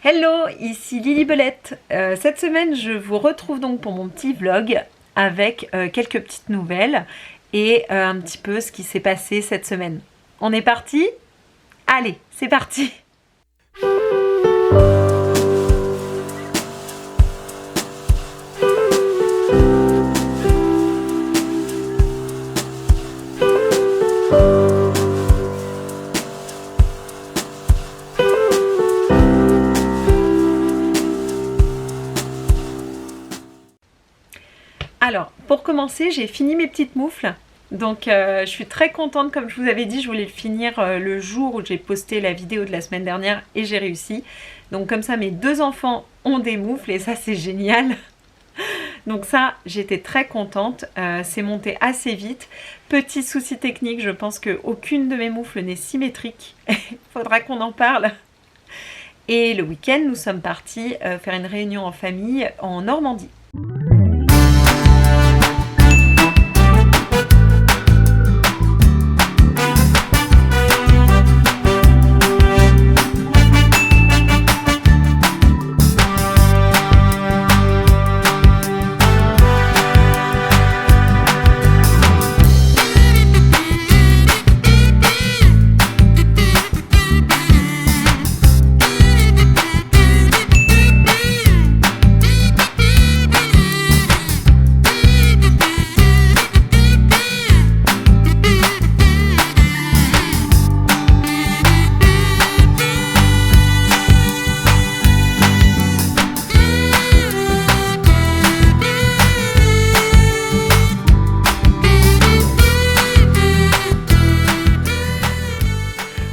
Hello, ici Lily Belette. Cette semaine, je vous retrouve donc pour mon petit vlog avec quelques petites nouvelles et un petit peu ce qui s'est passé cette semaine. On est parti? Allez, c'est parti! Alors, pour commencer, j'ai fini mes petites moufles. Donc, je suis très contente. Comme je vous avais dit, je voulais le finir le jour où j'ai posté la vidéo de la semaine dernière et j'ai réussi. Donc, comme ça, mes deux enfants ont des moufles et ça, c'est génial. Donc ça, j'étais très contente. C'est monté assez vite. Petit souci technique, je pense qu'aucune de mes moufles n'est symétrique. Il faudra qu'on en parle. Et le week-end, nous sommes partis faire une réunion en famille en Normandie.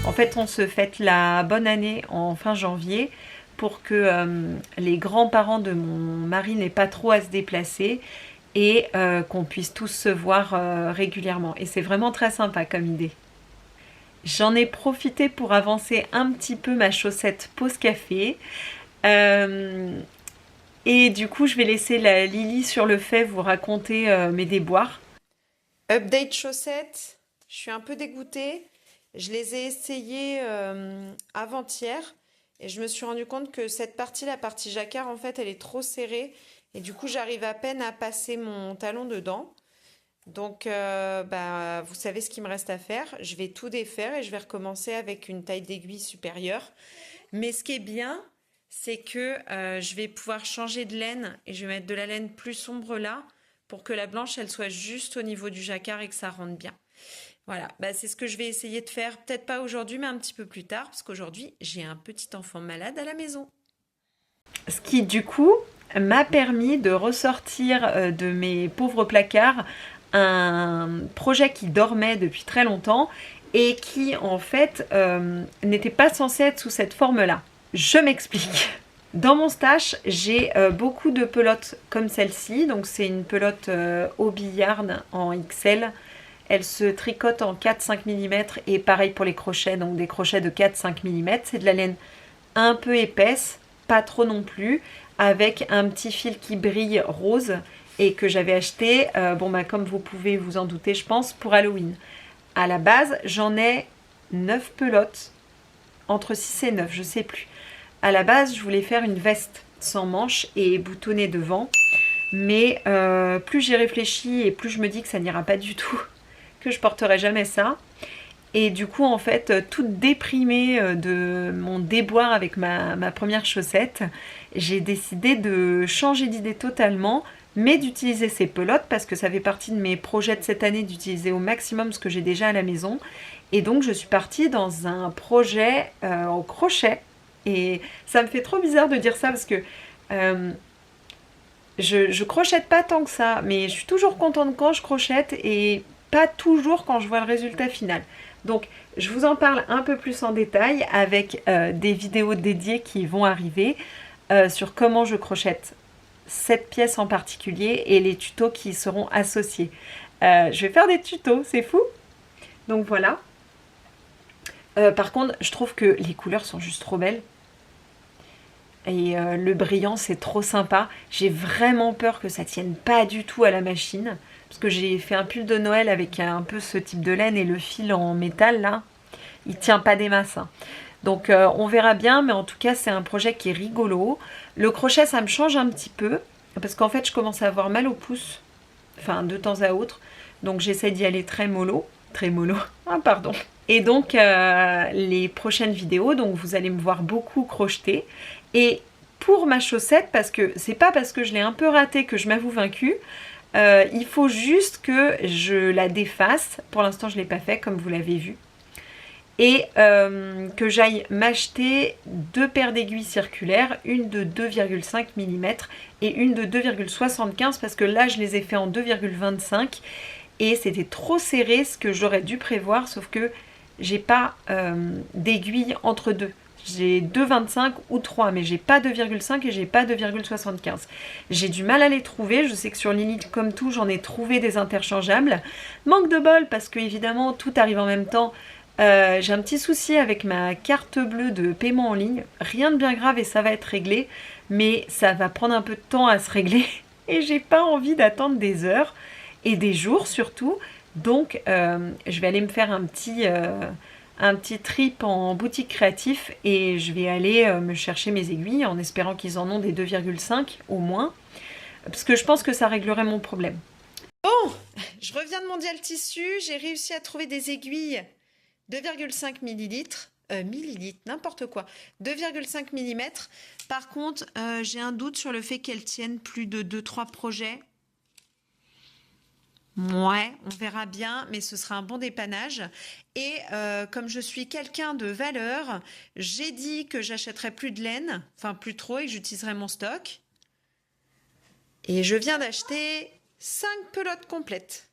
En fait, on se fête la bonne année en fin janvier pour que les grands-parents de mon mari n'aient pas trop à se déplacer et qu'on puisse tous se voir régulièrement. Et c'est vraiment très sympa comme idée. J'en ai profité pour avancer un petit peu ma chaussette pause café. Et du coup, je vais laisser la Lily sur le fait vous raconter mes déboires. Update chaussettes, je suis un peu dégoûtée. Je les ai essayées avant-hier et je me suis rendu compte que cette partie, la partie jacquard, en fait, elle est trop serrée et du coup, j'arrive à peine à passer mon talon dedans. Donc, vous savez ce qu'il me reste à faire. Je vais tout défaire et je vais recommencer avec une taille d'aiguille supérieure. Mais ce qui est bien, c'est que je vais pouvoir changer de laine et je vais mettre de la laine plus sombre là pour que la blanche, elle soit juste au niveau du jacquard et que ça rentre bien. Voilà, c'est ce que je vais essayer de faire, peut-être pas aujourd'hui, mais un petit peu plus tard, parce qu'aujourd'hui, j'ai un petit enfant malade à la maison. Ce qui, du coup, m'a permis de ressortir de mes pauvres placards un projet qui dormait depuis très longtemps et qui, en fait, n'était pas censé être sous cette forme-là. Je m'explique. Dans mon stash, j'ai beaucoup de pelotes comme celle-ci. Donc, c'est une pelote au billard en XL. Elle se tricote en 4-5 mm et pareil pour les crochets, donc des crochets de 4-5 mm. C'est de la laine un peu épaisse, pas trop non plus, avec un petit fil qui brille rose et que j'avais acheté, comme vous pouvez vous en douter, je pense, pour Halloween. À la base, j'en ai 9 pelotes, entre 6 et 9, je sais plus. À la base, je voulais faire une veste sans manches et boutonnée devant, mais plus j'y réfléchis et plus je me dis que ça n'ira pas du tout, que je porterai jamais ça. Et du coup, en fait, toute déprimée de mon déboire avec ma première chaussette, j'ai décidé de changer d'idée totalement, mais d'utiliser ces pelotes parce que ça fait partie de mes projets de cette année d'utiliser au maximum ce que j'ai déjà à la maison. Et donc, je suis partie dans un projet au crochet. Et ça me fait trop bizarre de dire ça parce que je crochette pas tant que ça, mais je suis toujours contente quand je crochette et pas toujours quand je vois le résultat final. Donc, je vous en parle un peu plus en détail avec des vidéos dédiées qui vont arriver sur comment je crochette cette pièce en particulier et les tutos qui y seront associés. Je vais faire des tutos, c'est fou. Donc voilà. Par contre, je trouve que les couleurs sont juste trop belles. Et le brillant, c'est trop sympa. J'ai vraiment peur que ça tienne pas du tout à la machine. Parce que j'ai fait un pull de Noël avec un peu ce type de laine et le fil en métal là, il tient pas des masses. Hein. Donc on verra bien, mais en tout cas c'est un projet qui est rigolo. Le crochet ça me change un petit peu, parce qu'en fait je commence à avoir mal au pouce, enfin de temps à autre. Donc j'essaie d'y aller très mollo, ah pardon. Et donc les prochaines vidéos, donc vous allez me voir beaucoup crocheter. Et pour ma chaussette, parce que c'est pas parce que je l'ai un peu ratée que je m'avoue vaincue, il faut juste que je la défasse. Pour l'instant je ne l'ai pas fait comme vous l'avez vu. Et que j'aille m'acheter 2 paires d'aiguilles circulaires, une de 2,5 mm et une de 2,75 parce que là je les ai fait en 2,25 et c'était trop serré, ce que j'aurais dû prévoir, sauf que j'ai pas d'aiguille entre deux. J'ai 2,25 ou 3, mais j'ai pas 2,5 et j'ai pas 2,75. J'ai du mal à les trouver. Je sais que sur Lily, comme tout, j'en ai trouvé des interchangeables. Manque de bol parce que évidemment tout arrive en même temps. J'ai un petit souci avec ma carte bleue de paiement en ligne. Rien de bien grave et ça va être réglé, mais ça va prendre un peu de temps à se régler et j'ai pas envie d'attendre des heures et des jours surtout. Donc je vais aller me faire un petit trip en boutique créatif et je vais aller me chercher mes aiguilles en espérant qu'ils en ont des 2,5 au moins, parce que je pense que ça réglerait mon problème. Bon, je reviens de Mondial Tissu, j'ai réussi à trouver des aiguilles 2,5 millilitres, n'importe quoi, 2,5 mm. Par contre, j'ai un doute sur le fait qu'elles tiennent plus de 2-3 projets. Ouais, on verra bien, mais ce sera un bon dépannage. Et comme je suis quelqu'un de valeur, j'ai dit que j'achèterais plus de laine, enfin plus trop, et que j'utiliserai mon stock. Et je viens d'acheter 5 pelotes complètes.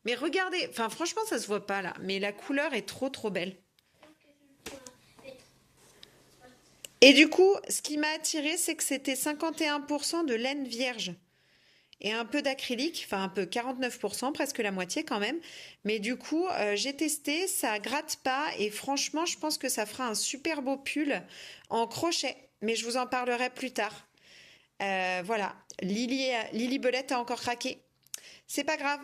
Mais regardez, enfin franchement ça se voit pas là, mais la couleur est trop belle. Et du coup, ce qui m'a attiré, c'est que c'était 51% de laine vierge. Et un peu d'acrylique, enfin un peu 49%, presque la moitié quand même. Mais du coup, j'ai testé, ça gratte pas et franchement, je pense que ça fera un super beau pull en crochet. Mais je vous en parlerai plus tard. Voilà, Lily Belette a encore craqué. C'est pas grave.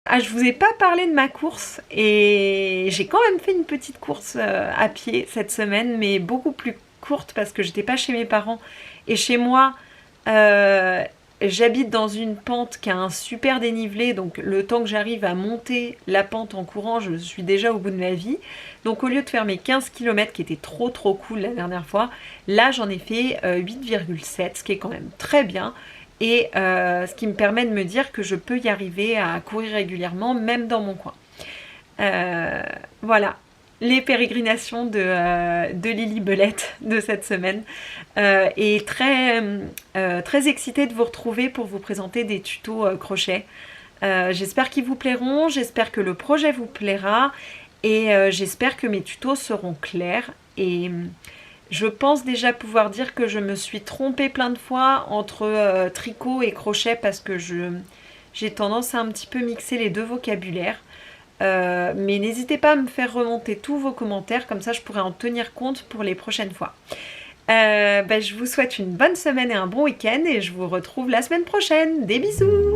Ah, je vous ai pas parlé de ma course et j'ai quand même fait une petite course à pied cette semaine, mais beaucoup plus courte parce que j'étais pas chez mes parents. Et chez moi, j'habite dans une pente qui a un super dénivelé, donc le temps que j'arrive à monter la pente en courant, je suis déjà au bout de ma vie. Donc au lieu de faire mes 15 km qui étaient trop cool la dernière fois, là j'en ai fait 8,7, ce qui est quand même très bien. Et ce qui me permet de me dire que je peux y arriver à courir régulièrement, même dans mon coin. Voilà, les pérégrinations de Lily Belette de cette semaine. Et très excitée de vous retrouver pour vous présenter des tutos crochet. J'espère qu'ils vous plairont, j'espère que le projet vous plaira et j'espère que mes tutos seront clairs. Et je pense déjà pouvoir dire que je me suis trompée plein de fois entre tricot et crochet parce que j'ai tendance à un petit peu mixer les deux vocabulaires. Mais n'hésitez pas à me faire remonter tous vos commentaires, comme ça je pourrai en tenir compte pour les prochaines fois. Je vous souhaite une bonne semaine et un bon week-end et je vous retrouve la semaine prochaine. Des bisous!